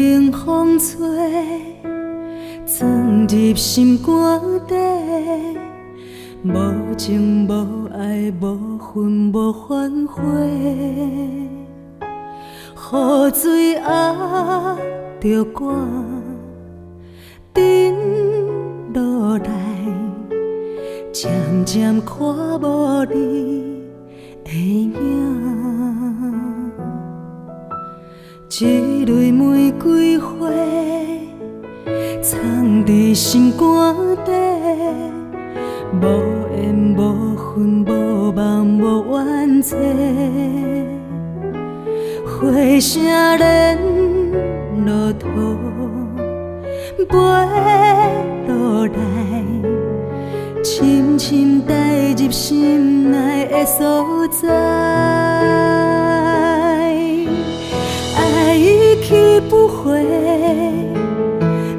冷风吹，钻入心肝底，无情无爱，无魂无反悔。雨水压着汗，沉落来，渐渐看无你的影。一蕊玫瑰花，藏伫心肝底，无缘无分，无梦无怨嗟。花声连落土，飞落来，深深带入心内的所在。爱已去不回，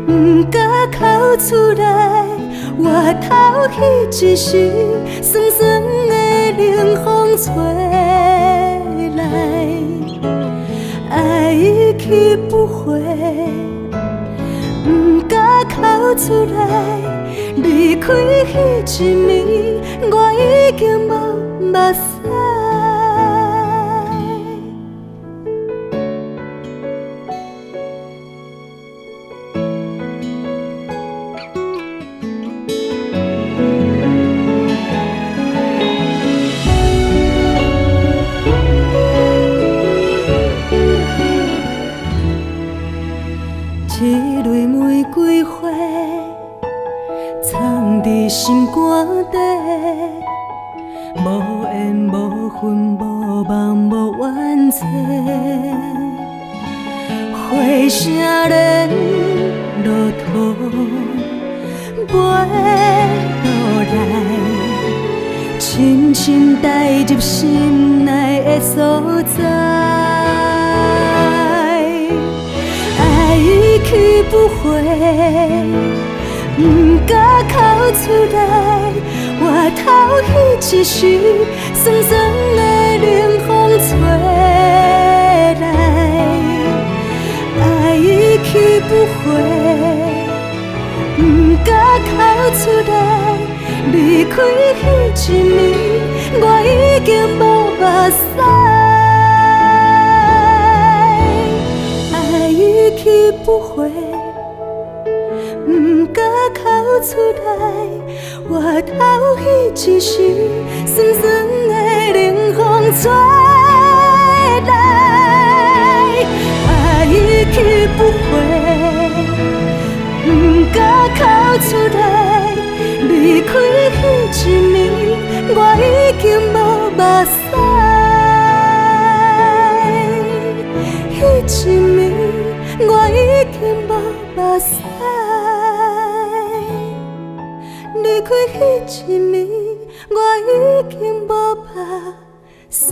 不敢哭出来。外头彼一时，酸酸的冷风吹来。爱已去不回，不敢哭出来。离开迄一暝，我已经无目屎。一蕊玫瑰花，藏伫心肝底，无缘无分，无梦无怨嗟。花声连落土，飞落来，深深带入心内的所在。去不回，不敢哭出来。外头彼一时，酸酸的冷风吹来。爱已去不回，不敢哭出来。离开迄一暝，我已经无目屎。去不回，不敢哭出来。外头彼一时，酸酸的冷风吹来。爱已去不回，不敢哭出来。离开迄一暝，我已经无目屎。迄一暝。我已经无目屎，离开迄一暝，我已经无目屎。